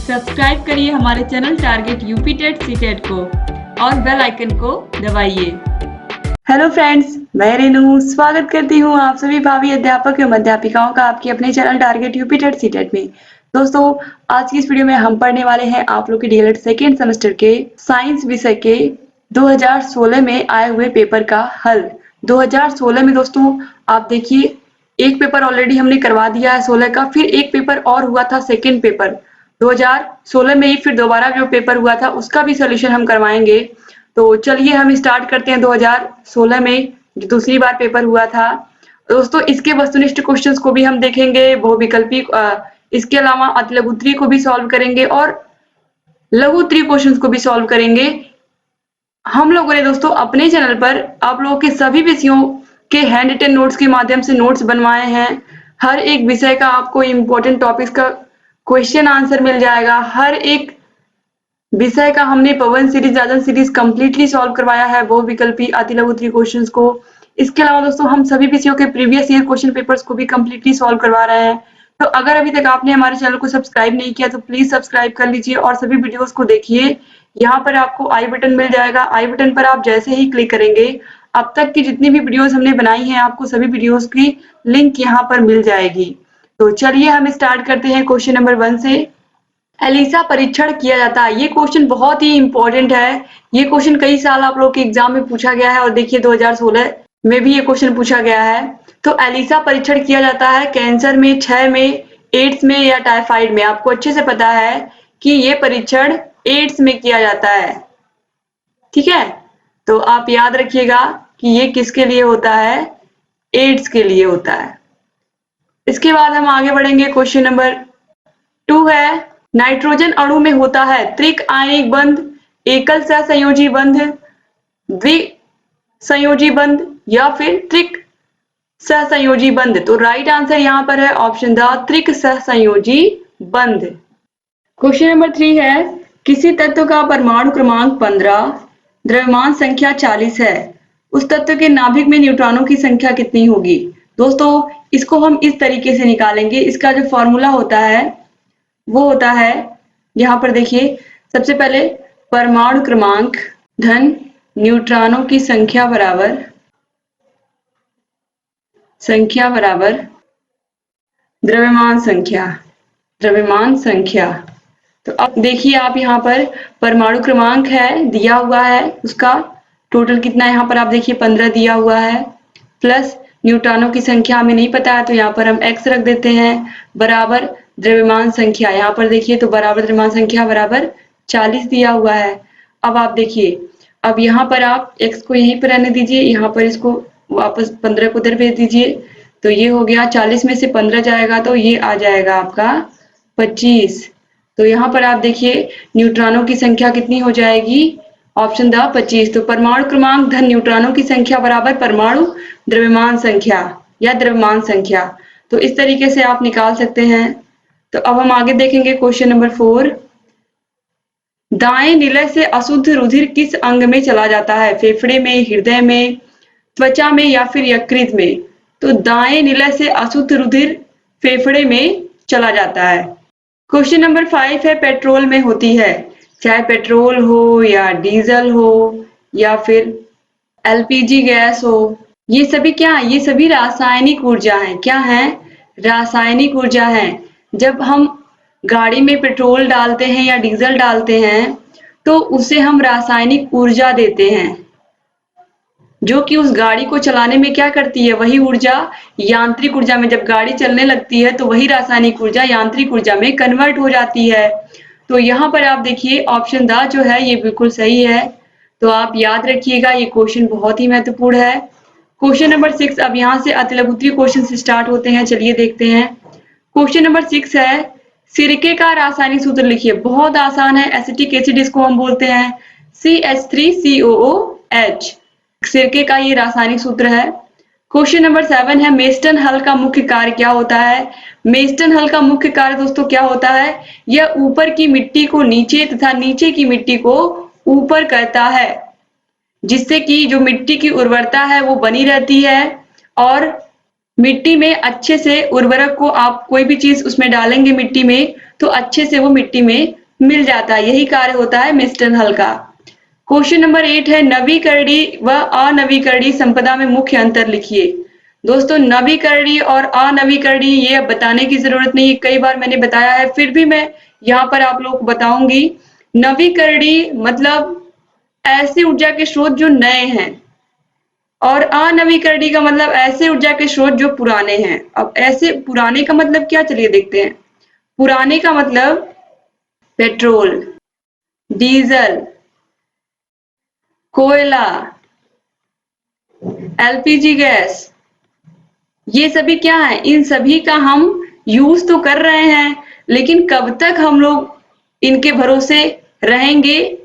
Subscribe करिए हमारे channel target UP TET CTET को और बेल आइकन को दबाइए। हेलो फ्रेंड्स, मैं रेनू स्वागत करती हूँ आप सभी भावी अध्यापक एवं अध्यापिकाओं का आपके अपने channel target UP TET CTET में। दोस्तों, आज की इस वीडियो में हम पढ़ने वाले हैं आप लोग के डीएलएड सेकेंड सेमेस्टर के साइंस विषय के 2016 में आए हुए पेपर का हल। 2016 में दोस्तों आप देखिए, एक पेपर ऑलरेडी हमने करवा दिया है 16 का, फिर एक पेपर और हुआ था सेकेंड पेपर 2016 में ही, फिर दोबारा जो पेपर हुआ था उसका भी सोल्यूशन हम करवाएंगे। तो चलिए हम स्टार्ट करते हैं 2016 में जो दूसरी बार पेपर हुआ था। दोस्तों, इसके वस्तुनिष्ठ क्वेश्चंस को भी हम देखेंगे, बहुविकल्पी इसके अलावा अतिलघुत्तरीय को भी सॉल्व करेंगे और लघुत्तरीय क्वेश्चंस को भी सॉल्व करेंगे। हम लोगों ने दोस्तों अपने चैनल पर आप लोगों के सभी विषयों के हैंड रिटन नोट्स के माध्यम से नोट्स बनवाए हैं। हर एक विषय का आपको इम्पोर्टेंट टॉपिक्स का क्वेश्चन आंसर मिल जाएगा। हर एक विषय का हमने पवन सीरीज राजन सीरीज कंप्लीटली सॉल्व करवाया है, बहुविकल्पी अतिलघुत्तरीय क्वेश्चंस को। इसके अलावा दोस्तों हम सभी विषयों के प्रीवियस ईयर क्वेश्चन पेपर्स को भी कंप्लीटली सॉल्व करवा रहे हैं। तो अगर अभी तक आपने हमारे चैनल को सब्सक्राइब नहीं किया तो प्लीज सब्सक्राइब कर लीजिए और सभी वीडियोस को देखिए। यहाँ पर आपको आई बटन मिल जाएगा, आई बटन पर आप जैसे ही क्लिक करेंगे अब तक की जितनी भी वीडियोस हमने बनाई हैं आपको सभी वीडियोस की लिंक यहाँ पर मिल जाएगी। तो चलिए हम स्टार्ट करते हैं क्वेश्चन नंबर 1 से। एलिसा परीक्षण किया जाता है। ये क्वेश्चन बहुत ही इंपॉर्टेंट है। ये क्वेश्चन कई साल आप लोग के एग्जाम में पूछा गया है और देखिए 2016 में भी ये क्वेश्चन पूछा गया है। तो एलिसा परीक्षण किया जाता है कैंसर में, क्षय में, एड्स में या टाइफाइड में। आपको अच्छे से पता है कि ये परीक्षण एड्स में किया जाता है, ठीक है। तो आप याद रखिएगा कि ये किसके लिए होता है, एड्स के लिए होता है। इसके बाद हम आगे बढ़ेंगे। क्वेश्चन नंबर 2 है, नाइट्रोजन अणु में होता है त्रिक आयनिक बंध, एकल सहसंयोजी बंध, द्विसंयोजी बंध या फिर त्रिक सहसंयोजी बंध। तो राइट आंसर यहाँ पर है ऑप्शन द त्रिक सहसंयोजी बंध। क्वेश्चन नंबर 3 है, किसी तत्व का परमाणु क्रमांक 15, द्रव्यमान संख्या 40 है, उस तत्व के नाभिक में न्यूट्रॉनों की संख्या कितनी होगी। दोस्तों, इसको हम इस तरीके से निकालेंगे। इसका जो फॉर्मूला होता है वो होता है, यहाँ पर देखिए, सबसे पहले परमाणु क्रमांक धन न्यूट्रॉनों की संख्या बराबर द्रव्यमान संख्या। तो अब देखिए आप यहाँ पर परमाणु क्रमांक है दिया हुआ है, उसका टोटल कितना है यहाँ पर आप देखिए 15 दिया हुआ है, प्लस न्यूट्रॉनों की संख्या हमें नहीं पता है तो यहाँ पर हम x रख देते हैं, बराबर द्रव्यमान संख्या। यहाँ पर देखिए तो बराबर द्रव्यमान संख्या बराबर 40 दिया हुआ है। अब आप देखिए, अब यहाँ पर आप x को यहीं पर रहने दीजिए, यहाँ पर इसको वापस 15 को उधर भेज दीजिए। तो ये हो गया 40 में से 15 जाएगा तो ये आ जाएगा आपका 25। तो यहाँ पर आप देखिए न्यूट्रॉनों की संख्या कितनी हो जाएगी, ऑप्शन द 25। तो परमाणु क्रमांक धन न्यूट्रॉनों की संख्या बराबर परमाणु द्रव्यमान संख्या या द्रव्यमान संख्या। तो इस तरीके से आप निकाल सकते हैं। तो अब हम आगे देखेंगे क्वेश्चन नंबर 4। दाएं निलय से अशुद्ध रुधिर किस अंग में चला जाता है, फेफड़े में, हृदय में, त्वचा में या फिर यकृत में। तो दाएं निलय से अशुद्ध रुधिर फेफड़े में चला जाता है। क्वेश्चन नंबर 5 है, पेट्रोल में होती है, चाहे पेट्रोल हो या डीजल हो या फिर एलपीजी गैस हो, ये सभी क्या है, ये सभी रासायनिक ऊर्जा है। क्या है, रासायनिक ऊर्जा है। जब हम गाड़ी में पेट्रोल डालते हैं या डीजल डालते हैं तो उसे हम रासायनिक ऊर्जा देते हैं, जो कि उस गाड़ी को चलाने में क्या करती है, वही ऊर्जा यांत्रिक ऊर्जा में, जब गाड़ी चलने लगती है तो वही रासायनिक ऊर्जा यांत्रिक ऊर्जा में कन्वर्ट हो जाती है। तो यहाँ पर आप देखिए ऑप्शन द जो है ये बिल्कुल सही है। तो आप याद रखिएगा, ये क्वेश्चन बहुत ही महत्वपूर्ण है। क्वेश्चन नंबर 6, अब यहाँ से अतिलघुत्तरीय क्वेश्चन से स्टार्ट होते हैं, चलिए देखते हैं। क्वेश्चन नंबर 6 है, सिरके का रासायनिक सूत्र लिखिए। बहुत आसान है, एसिटिक एसिड इसको हम बोलते हैं, CH3COOH सिरके का ये रासायनिक सूत्र है। क्वेश्चन नंबर 7 है, मेस्टन हल का मुख्य कार्य क्या होता है। मेस्टन हल का मुख्य कार्य दोस्तों क्या होता है, यह ऊपर की मिट्टी को नीचे तथा नीचे की मिट्टी को ऊपर करता है, जिससे कि जो मिट्टी की उर्वरता है वो बनी रहती है और मिट्टी में अच्छे से उर्वरक को आप कोई भी चीज उसमें डालेंगे मिट्टी में तो अच्छे से वो मिट्टी में मिल जाता है, यही कार्य होता है मिश्रण हल का। क्वेश्चन नंबर 8 है नवीकरणीय व अनवीकरणीय संपदा में मुख्य अंतर लिखिए। दोस्तों नवीकरणीय और अनवीकरणीय ये अब बताने की जरूरत नहीं है, कई बार मैंने बताया है, फिर भी मैं यहाँ पर आप लोग को बताऊंगी। नवीकरणीय मतलब ऐसी ऊर्जा के स्रोत जो नए हैं और अनवीकरणीय का मतलब ऐसे ऊर्जा के स्रोत जो पुराने हैं। अब ऐसे पुराने का मतलब क्या, चलिए देखते हैं। पुराने का मतलब पेट्रोल, डीजल, कोयला, एलपीजी गैस, ये सभी क्या है, इन सभी का हम यूज तो कर रहे हैं, लेकिन कब तक हम लोग इनके भरोसे रहेंगे,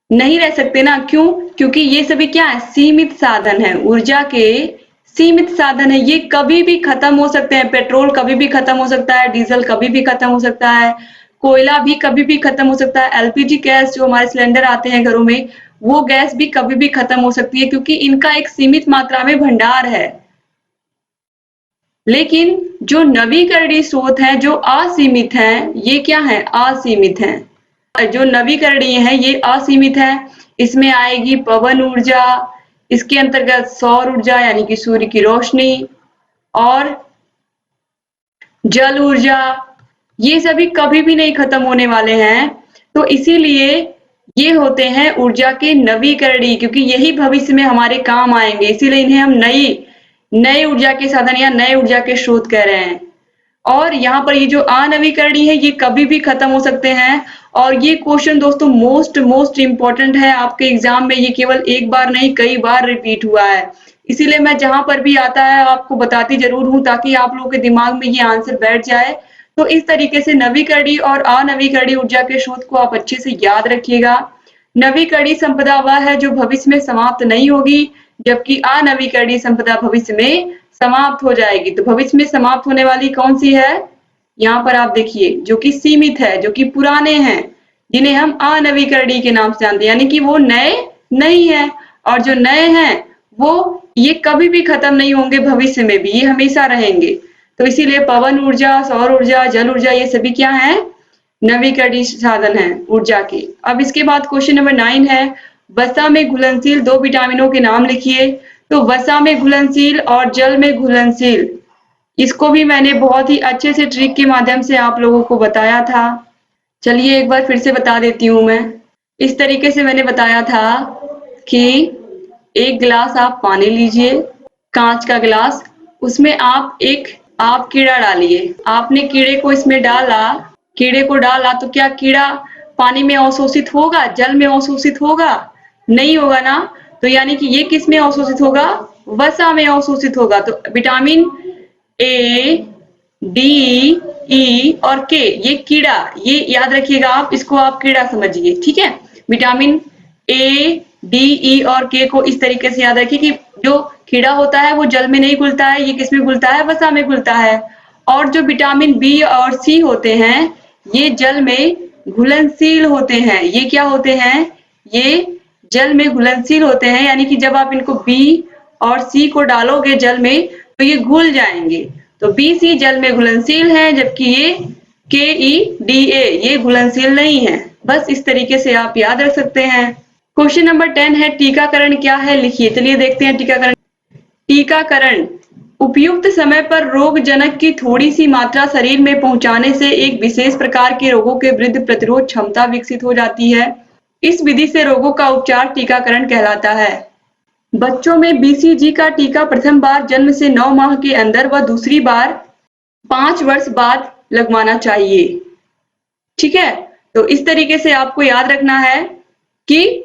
नहीं रह सकते ना। क्यों? क्योंकि ये सभी क्या है, सीमित साधन है, ऊर्जा के सीमित साधन है, ये कभी भी खत्म हो सकते हैं। पेट्रोल कभी भी खत्म हो सकता है, डीजल कभी भी खत्म हो सकता है, कोयला भी कभी भी खत्म हो सकता है, एलपीजी गैस जो हमारे सिलेंडर आते हैं घरों में, वो गैस भी कभी भी खत्म हो सकती है, क्योंकि इनका एक सीमित मात्रा में भंडार है। लेकिन जो नवीकरणीय स्रोत हैं जो असीमित हैं, ये क्या है, असीमित हैं। जो नवीकरणीय है ये असीमित है, इसमें आएगी पवन ऊर्जा, इसके अंतर्गत सौर ऊर्जा यानी कि सूर्य की रोशनी, और जल ऊर्जा, ये सभी कभी भी नहीं खत्म होने वाले हैं। तो इसीलिए ये होते हैं ऊर्जा के नवीकरणीय, क्योंकि यही भविष्य में हमारे काम आएंगे, इसीलिए इन्हें हम नई ऊर्जा के साधन या नए ऊर्जा के स्रोत कह रहे हैं। और यहाँ पर ये जो अनवीकरणीय है ये कभी भी खत्म हो सकते हैं। और ये क्वेश्चन दोस्तों मोस्ट इम्पोर्टेंट है आपके एग्जाम में, ये केवल एक बार नहीं कई बार रिपीट हुआ है, इसीलिए मैं जहां पर भी आता है आपको बताती जरूर हूं, ताकि आप लोगों के दिमाग में ये आंसर बैठ जाए। तो इस तरीके से नवीकरणीय और अनवीकरणीय ऊर्जा के स्रोत को आप अच्छे से याद रखिएगा। नवीकरणीय संपदा वह है जो भविष्य में समाप्त नहीं होगी, जबकि अनवीकरणीय संपदा भविष्य में समाप्त हो जाएगी। तो भविष्य में समाप्त होने वाली कौन सी है, यहाँ पर आप देखिए, जो कि सीमित है, जो कि पुराने हैं, जिन्हें हम अनवीकरणीय के नाम से जानते हैं, यानी कि वो नए नहीं है। और जो नए हैं वो ये कभी भी खत्म नहीं होंगे, भविष्य में भी ये हमेशा रहेंगे। तो इसीलिए पवन ऊर्जा, सौर ऊर्जा, जल ऊर्जा, ये सभी क्या है, नवीकरणीय साधन है ऊर्जा के। अब इसके बाद क्वेश्चन नंबर 9 है वसा में घुलनशील 2 विटामिनों के नाम लिखिए। तो वसा में घुलनशील और जल में घुलनशील, इसको भी मैंने बहुत ही अच्छे से ट्रिक के माध्यम से आप लोगों को बताया था। चलिए एक बार फिर से बता देती हूँ मैं। इस तरीके से मैंने बताया था कि एक गिलास आप पानी लीजिए, कांच का गिलास, उसमें आप कीड़ा डालिए। आपने कीड़े को इसमें डाला तो क्या कीड़ा पानी में अवशोषित होगा, जल में अवशोषित होगा? नहीं होगा ना। तो यानी कि ये किस में अवशोषित होगा, वसा में अवशोषित होगा। तो विटामिन ए, डी, ई और के, ये कीड़ा, ये याद रखिएगा आप, इसको आप कीड़ा समझिए, ठीक है। विटामिन ए, डी, ई और के को इस तरीके से याद रखिए कि जो कीड़ा होता है वो जल में नहीं घुलता है, ये किस में घुलता है, वसा में घुलता है। और जो विटामिन बी और सी होते हैं ये जल में घुलनशील होते हैं। ये क्या होते हैं, ये जल में घुलनशील होते हैं, यानी कि जब आप इनको बी और सी को डालोगे जल में तो ये घुल जाएंगे। तो बी सी जल में घुलनशील है, जबकि ये के ई डी ए ये घुलनशील नहीं है। बस इस तरीके से आप याद रख सकते हैं। क्वेश्चन नंबर 10 है टीकाकरण क्या है, लिखिए। चलिए देखते हैं टीकाकरण। टीकाकरण उपयुक्त समय पर रोगजनक की थोड़ी सी मात्रा शरीर में पहुंचाने से एक विशेष प्रकार के रोगों के विरुद्ध प्रतिरोध क्षमता विकसित हो जाती है। इस विधि से रोगों का उपचार टीकाकरण कहलाता है। बच्चों में बीसीजी का टीका प्रथम बार जन्म से 9 माह के अंदर व दूसरी बार 5 वर्ष बाद लगवाना चाहिए, ठीक है। तो इस तरीके से आपको याद रखना है कि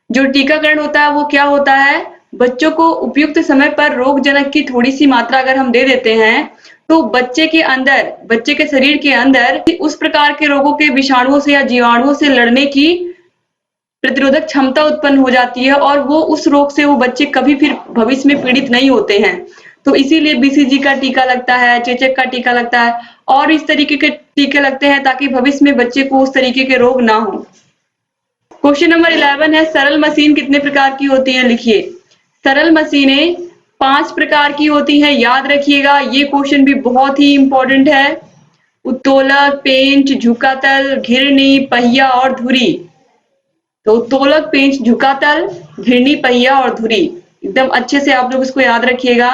जो टीकाकरण होता है वो क्या होता है, बच्चों को उपयुक्त समय पर रोगजनक की थोड़ी सी मात्रा अगर हम दे देते हैं तो बच्चे के शरीर के अंदर उस प्रकार के रोगों के विषाणुओं से या जीवाणुओं से लड़ने की प्रतिरोधक क्षमता उत्पन्न हो जाती है, और वो उस रोग से वो बच्चे कभी फिर भविष्य में पीड़ित नहीं होते हैं। तो इसीलिए बीसीजी का टीका लगता है, चेचक का टीका लगता है, और इस तरीके के टीके लगते हैं ताकि भविष्य में बच्चे को उस तरीके के रोग ना हो। क्वेश्चन नंबर 11 है सरल मशीन कितने प्रकार की होती है, लिखिए। सरल मशीनें 5 प्रकार की होती हैं, याद रखिएगा। ये क्वेश्चन भी बहुत ही इंपॉर्टेंट है। उत्तोलक, पेंच, झुकातल, घिरनी, पहिया और धुरी। तो उत्तोलक, पेंच, झुकातल, घिरनी, पहिया और धुरी, एकदम अच्छे से आप लोग इसको याद रखिएगा।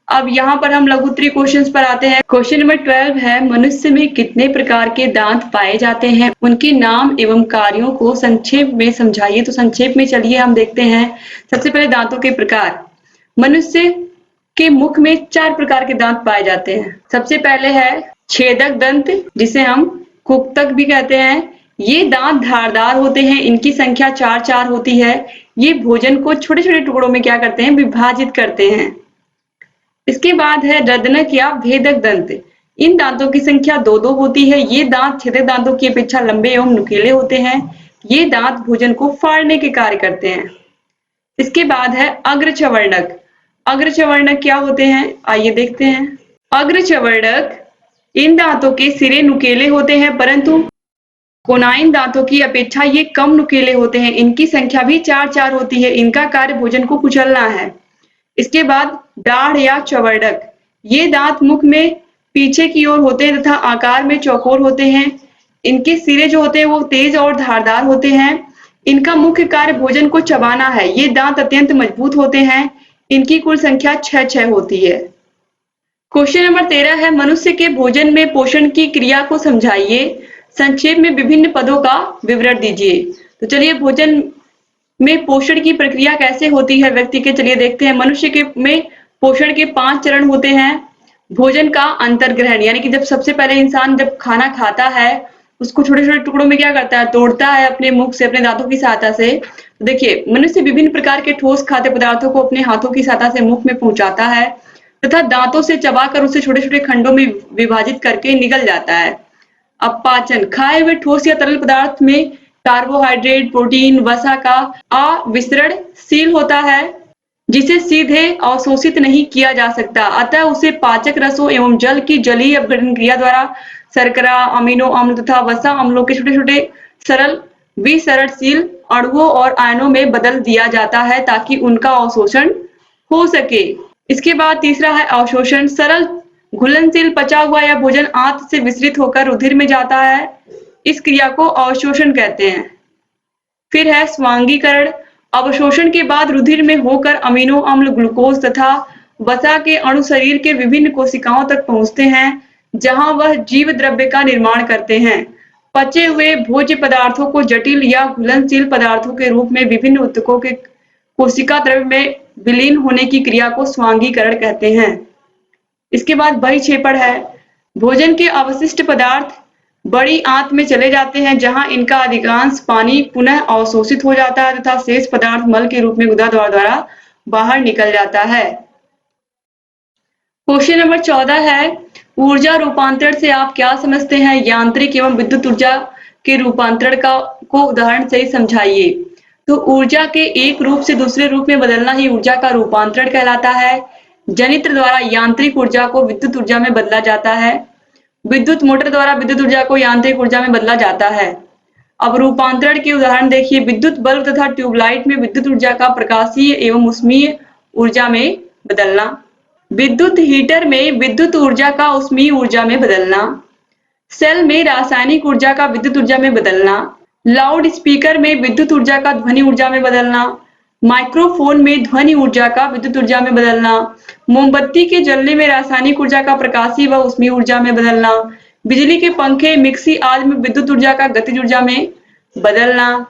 अब यहाँ पर हम लघु उत्तरीय क्वेश्चंस पर आते हैं। क्वेश्चन नंबर 12 है, मनुष्य में कितने प्रकार के दांत पाए जाते हैं, उनके नाम एवं कार्यों को संक्षेप में समझाइए। तो संक्षेप में चलिए हम देखते हैं। सबसे पहले दांतों के प्रकार। मनुष्य के मुख में 4 प्रकार के दांत पाए जाते हैं। सबसे पहले है छेदक दंत, जिसे हम कुक्तक भी कहते हैं। ये दांत धारदार होते हैं, इनकी संख्या 4 होती है। ये भोजन को छोटे छोटे टुकड़ों में क्या करते हैं, विभाजित करते हैं। इसके बाद है रदनक या भेदक दंत। इन दांतों की संख्या 2 होती है। ये दांत छेदक दांतों की अपेक्षा लंबे एवं नुकीले होते हैं। ये दांत भोजन को फाड़ने के कार्य करते हैं। इसके बाद है अग्रचवर्णक। अग्रचवर्णक क्या होते हैं, आइए देखते हैं। अग्रचवर्णक, इन दांतों के सिरे नुकीले होते हैं, परंतु कोनाइन दांतों की अपेक्षा ये कम नुकीले होते हैं। इनकी संख्या भी 4 होती है। इनका कार्य भोजन को कुचलना है। इसके बाद दाढ़ या चवर्णक। ये दांत मुख में पीछे की ओर होते हैं तथा आकार में चौकोर होते हैं। इनके सिरे जो होते हैं वो तेज और धारदार होते हैं। इनका मुख्य कार्य भोजन को चबाना है। ये दांत अत्यंत मजबूत होते हैं। इनकी कुल संख्या 6 होती है। क्वेश्चन नंबर 13 है, मनुष्य के भोजन में पोषण की क्रिया को समझाइए। संक्षेप में विभिन्न पदों का विवरण दीजिए। तो चलिए, भोजन में पोषण की प्रक्रिया कैसे होती है व्यक्ति के, चलिए देखते हैं। मनुष्य के में पोषण के 5 चरण होते हैं। भोजन का अंतर्ग्रहण, यानी कि जब सबसे पहले इंसान जब खाना खाता है, उसको छोटे छोटे टुकड़ों में क्या करता है, तोड़ता है अपने मुख से, अपने दांतों की सहायता से। तो देखिए, मनुष्य विभिन्न प्रकार के ठोस खाद्य पदार्थों को अपने हाथों की सहायता से मुख में पहुंचाता है तथा दांतों से चबाकर उसे छोटे छोटे खंडों में विभाजित करके निगल जाता है। अब पाचन, खाए हुए ठोस या तरल पदार्थ में कार्बोहाइड्रेट, प्रोटीन, वसा का अविसरणशील होता है, जिसे सीधे अवशोषित नहीं किया जा सकता। अतः उसे पाचक रसों एवं जल की जलीय अपघटन क्रिया द्वारा शर्करा, अमीनो अम्ल तथा वसा अम्लों के छोटे छोटे सरल विसरणशील अणुओं और आयनों में बदल दिया जाता है ताकि उनका अवशोषण हो सके। इसके बाद तीसरा है अवशोषण। सरल घुलनशील पचा हुआ या भोजन आंत से विसरित होकर रुधिर में जाता है। इस क्रिया को अवशोषण कहते हैं। फिर है स्वांगीकरण। अवशोषण के बाद रुधिर में होकर अमीनो अम्ल, ग्लूकोज तथा वसा के अणु शरीर के विभिन्न कोशिकाओं तक पहुंचते हैं, जहां वह जीव द्रव्य का निर्माण करते हैं। पचे हुए भोज्य पदार्थों को जटिल या घुलनशील पदार्थों के रूप में विभिन्न ऊतकों के कोशिका द्रव्य में विलीन होने की क्रिया को स्वांगीकरण कहते हैं। इसके बाद बहिक्षेपण है। भोजन के अवशिष्ट पदार्थ बड़ी आंत में चले जाते हैं, जहां इनका अधिकांश पानी पुनः अवशोषित हो जाता है तथा शेष पदार्थ मल के रूप में गुदा द्वारा बाहर निकल जाता है। क्वेश्चन नंबर 14 है, ऊर्जा रूपांतरण से आप क्या समझते हैं? यांत्रिक एवं विद्युत ऊर्जा के रूपांतरण को उदाहरण से समझाइए। तो ऊर्जा के एक रूप से दूसरे रूप में बदलना ही ऊर्जा का रूपांतरण कहलाता है। जनित्र द्वारा यांत्रिक ऊर्जा को विद्युत ऊर्जा में बदला जाता है। विद्युत मोटर द्वारा विद्युत ऊर्जा को यांत्रिक ऊर्जा में बदला जाता है। अब रूपांतरण के उदाहरण देखिए। विद्युत बल्ब तथा ट्यूबलाइट में विद्युत ऊर्जा का प्रकाशीय एवं उष्मीय ऊर्जा में बदलना। विद्युत हीटर में विद्युत ऊर्जा का उष्मीय ऊर्जा में बदलना। सेल में रासायनिक ऊर्जा का विद्युत ऊर्जा में बदलना। लाउड स्पीकर में विद्युत ऊर्जा का ध्वनि ऊर्जा में बदलना। माइक्रोफोन में ध्वनि ऊर्जा का विद्युत ऊर्जा में बदलना। मोमबत्ती के जलने में रासायनिक ऊर्जा का प्रकाशीय व उष्मीय ऊर्जा में बदलना। बिजली के पंखे, मिक्सी आदि में विद्युत ऊर्जा का गतिज ऊर्जा में बदलना।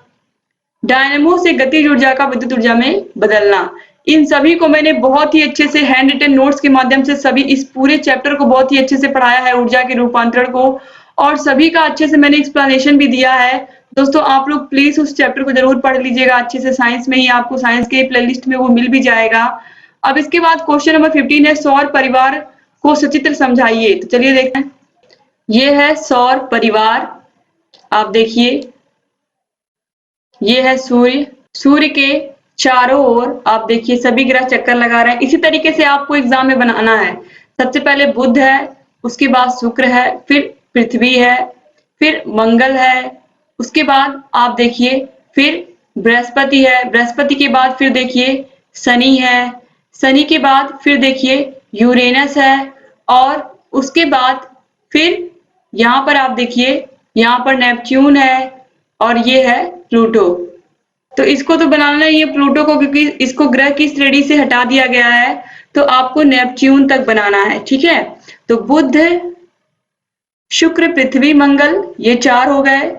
डायनेमो से गतिज ऊर्जा का विद्युत ऊर्जा में बदलना। इन सभी को मैंने बहुत ही अच्छे से हैंड रिटन नोट्स के माध्यम से सभी इस पूरे चैप्टर को बहुत ही अच्छे से पढ़ाया है, ऊर्जा के रूपांतरण को, और सभी का अच्छे से मैंने एक्सप्लेनेशन भी दिया है। दोस्तों, आप लोग प्लीज उस चैप्टर को जरूर पढ़ लीजिएगा अच्छे से। साइंस में ही आपको साइंस के प्लेलिस्ट में वो मिल भी जाएगा। अब इसके बाद क्वेश्चन नंबर 15 है, सौर परिवार को सचित्र समझाइए। तो चलिए देखते हैं। ये है सौर परिवार। आप देखिए, ये है सूर्य। सूर्य के चारों ओर आप देखिए सभी ग्रह चक्कर लगा रहे हैं। इसी तरीके से आपको एग्जाम में बनाना है। सबसे पहले बुध है, उसके बाद शुक्र है, फिर पृथ्वी है, फिर मंगल है, उसके बाद आप देखिए फिर बृहस्पति है, बृहस्पति के बाद फिर देखिए शनि है, शनि के बाद फिर देखिए यूरेनस है और उसके बाद फिर यहाँ पर आप देखिए यहाँ पर नेपच्यून है और ये है प्लूटो। तो इसको तो बनाना ही है प्लूटो को, क्योंकि इसको ग्रह की श्रेणी से हटा दिया गया है, तो आपको नेपच्यून तक बनाना है। ठीक है, तो बुध, शुक्र, पृथ्वी, मंगल, ये 4 हो गए।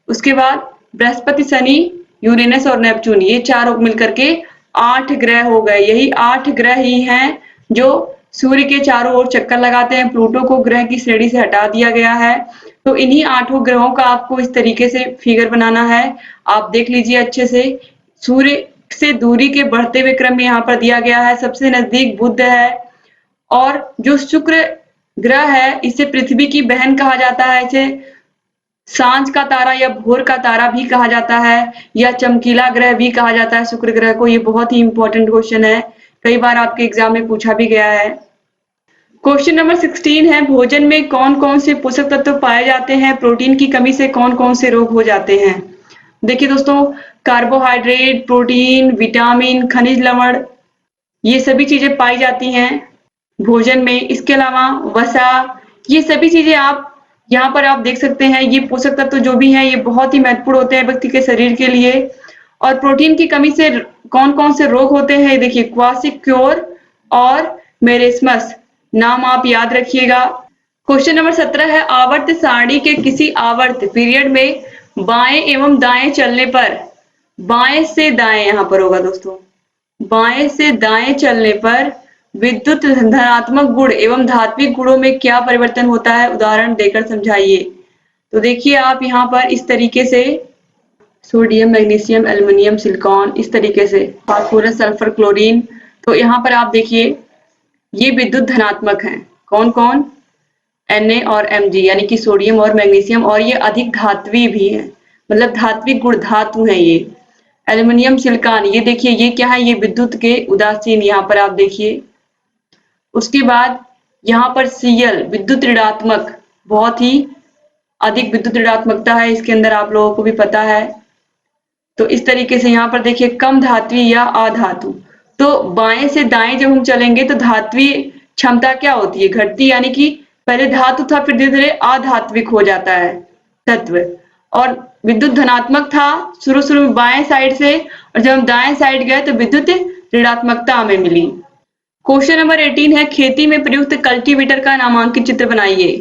उसके बाद बृहस्पति, शनि, यूरेनस और नेपच्यून, ये 4 मिलकर के 8 ग्रह हो गए। यही 8 ग्रह ही हैं जो सूर्य के चारों ओर चक्कर लगाते हैं। प्लूटो को ग्रह की श्रेणी से हटा दिया गया है। तो इन्हीं 8 ग्रहों का आपको इस तरीके से फिगर बनाना है। आप देख लीजिए अच्छे से। सूर्य से दूरी के बढ़ते हुए क्रम में यहाँ पर दिया गया है। सबसे नजदीक बुध है और जो शुक्र ग्रह है इसे पृथ्वी की बहन कहा जाता है। इसे सांझ का तारा या भोर का तारा भी कहा जाता है या चमकीला ग्रह भी कहा जाता है शुक्र ग्रह को। ये बहुत ही इंपॉर्टेंट क्वेश्चन है, कई बार आपके एग्जाम में पूछा भी गया है। क्वेश्चन नंबर 16 है, भोजन में कौन कौन से पोषक तत्व पाए जाते हैं? प्रोटीन की कमी से कौन कौन से रोग हो जाते हैं? देखिए दोस्तों, कार्बोहाइड्रेट, प्रोटीन, विटामिन, खनिज लवण, ये सभी चीजें पाई जाती हैं भोजन में। इसके अलावा वसा, ये सभी चीजें आप यहाँ पर आप देख सकते हैं। ये पोषक तत्व जो भी हैं ये बहुत ही महत्वपूर्ण होते हैं व्यक्ति के शरीर के लिए। और प्रोटीन की कमी से कौन कौन से रोग होते हैं? देखिए, क्वासिक्योर और मेरेस्मस, नाम आप याद रखिएगा। क्वेश्चन नंबर 17 है, आवर्त सारणी के किसी आवर्त पीरियड में बाएं एवं दाएं चलने पर, बाएं से दाएं यहाँ पर होगा दोस्तों, बाएं से दाएं चलने पर विद्युत धनात्मक गुण एवं धात्विक गुणों में क्या परिवर्तन होता है? उदाहरण देकर समझाइए। तो देखिए आप यहाँ पर इस तरीके से सोडियम, मैग्नीशियम, एल्युमिनियम, सिलिकॉन, इस तरीके से फास्फोरस, सल्फर, क्लोरीन। तो यहाँ पर आप देखिए ये विद्युत धनात्मक हैं। कौन कौन? Na और Mg, यानी कि सोडियम और मैग्नीशियम। और ये अधिक धात्वी भी हैं, मतलब धात्विक गुण धातु हैं ये। एल्युमिनियम, सिलिकॉन, ये देखिए ये क्या है? ये विद्युत के उदासीन, यहाँ पर आप देखिए। उसके बाद यहाँ पर Cl, विद्युत ऋणात्मक, बहुत ही अधिक विद्युत ऋणात्मकता है इसके अंदर, आप लोगों को भी पता है। तो इस तरीके से यहाँ पर देखिए कम धात्वी या अधातु। तो बाएं से दाएं जब हम चलेंगे तो धात्वी क्षमता क्या होती है? घटती, यानी कि पहले धातु था फिर धीरे धीरे अधात्विक हो जाता है तत्व। और विद्युत धनात्मक था शुरू में बाएं साइड से, और जब हम दाएं साइड गए तो विद्युत ऋणात्मकता हमें मिली। क्वेश्चन नंबर 18 है, खेती में प्रयुक्त कल्टीवेटर का नामांकित चित्र बनाइए।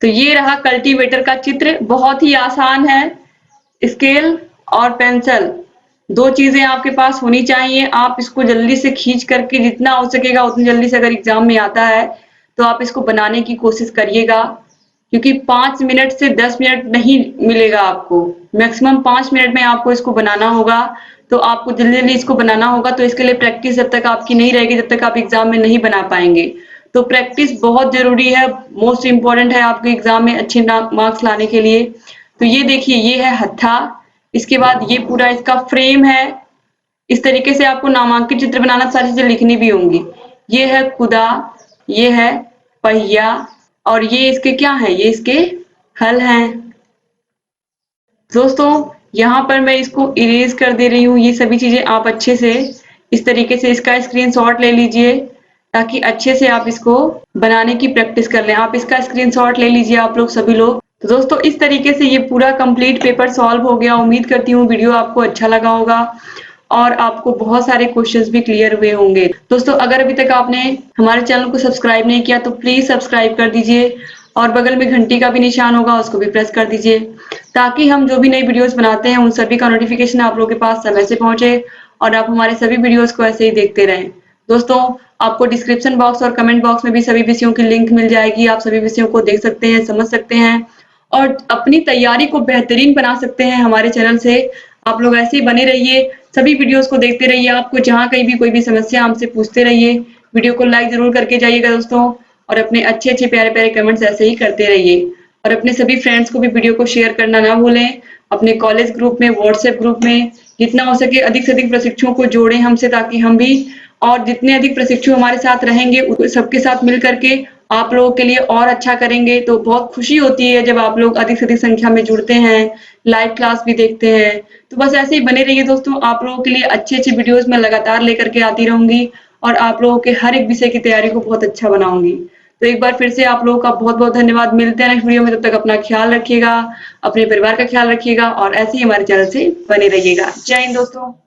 तो ये रहा कल्टीवेटर का चित्र, बहुत ही आसान है। स्केल और पेंसिल, 2 चीजें आपके पास होनी चाहिए। आप इसको जल्दी से खींच करके, जितना हो सकेगा उतनी जल्दी से, अगर एग्जाम में आता है तो आप इसको बनाने की कोशिश करिएगा, क्योंकि 5 मिनट से 10 मिनट नहीं मिलेगा आपको, मैक्सिमम 5 मिनट में आपको इसको बनाना होगा। तो आपको जल्दी जल्दी इसको बनाना होगा। तो इसके लिए प्रैक्टिस जब तक आपकी नहीं रहेगी जब तक आप एग्जाम में नहीं बना पाएंगे। तो प्रैक्टिस बहुत जरूरी है, मोस्ट इंपॉर्टेंट है आपके एग्जाम में अच्छे मार्क्स लाने के लिए। तो ये देखिए ये है हत्था, इसके बाद ये पूरा इसका फ्रेम है। इस तरीके से आपको नामांकित चित्र बनाना, सारी चीजें लिखनी भी होंगी। ये है कुदा, ये है पहिया, और ये इसके क्या है? ये इसके हल हैं। दोस्तों यहाँ पर मैं इसको इरेज कर दे रही हूँ। ये सभी चीजें आप अच्छे से इस तरीके से इसका स्क्रीनशॉट ले लीजिए, ताकि अच्छे से आप इसको बनाने की प्रैक्टिस कर लें। आप इसका स्क्रीनशॉट ले लीजिए आप लोग, सभी लोग। तो दोस्तों इस तरीके से ये पूरा कंप्लीट पेपर सॉल्व हो गया। उम्मीद करती हूँ वीडियो आपको अच्छा लगा होगा और आपको बहुत सारे क्वेश्चंस भी क्लियर हुए होंगे। दोस्तों अगर अभी तक आपने हमारे चैनल को सब्सक्राइब नहीं किया तो प्लीज सब्सक्राइब कर दीजिए, और बगल में घंटी का भी निशान होगा उसको भी प्रेस कर दीजिए, ताकि हम जो भी नई वीडियोस बनाते हैं उन सभी का नोटिफिकेशन आप लोगों के पास समय से पहुंचे और आप हमारे सभी वीडियोस को ऐसे ही देखते रहें। दोस्तों आपको डिस्क्रिप्शन बॉक्स और कमेंट बॉक्स में भी सभी विषयों की लिंक मिल जाएगी। आप सभी विषयों को देख सकते हैं, समझ सकते हैं और अपनी तैयारी को बेहतरीन बना सकते हैं हमारे चैनल से। आप लोग ऐसे ही बने रहिए, सभी वीडियोस को देखते रहिए। आपको जहाँ कहीं भी कोई भी समस्या हमसे पूछते रहिए। वीडियो को लाइक जरूर करके जाइएगा दोस्तों, और अपने अच्छे अच्छे प्यारे प्यारे कमेंट्स ऐसे ही करते रहिए। और अपने सभी फ्रेंड्स को भी वीडियो को शेयर करना ना भूलें। अपने कॉलेज ग्रुप में, व्हाट्सएप ग्रुप में जितना हो सके अधिक से अधिक प्रशिक्षुओं को जोड़ें हमसे, ताकि हम भी और जितने अधिक प्रशिक्षु हमारे साथ रहेंगे सबके साथ मिल करके आप लोगों के लिए और अच्छा करेंगे। तो बहुत खुशी होती है जब आप लोग अधिक से अधिक संख्या में जुड़ते हैं, लाइव क्लास भी देखते हैं। तो बस ऐसे ही बने रहिए दोस्तों, आप लोगों के लिए अच्छे अच्छे वीडियोस मैं लगातार लेकर के आती रहूंगी। और आप लोगों के हर एक विषय की तैयारी को बहुत अच्छा बनाऊंगी। तो एक बार फिर से आप लोगों का बहुत बहुत धन्यवाद। मिलते हैं नेक्स्ट वीडियो में, तब तक अपना ख्याल रखिएगा, अपने परिवार का ख्याल रखिएगा और ऐसे ही हमारे चैनल से बने रहिएगा। जय हिंद दोस्तों।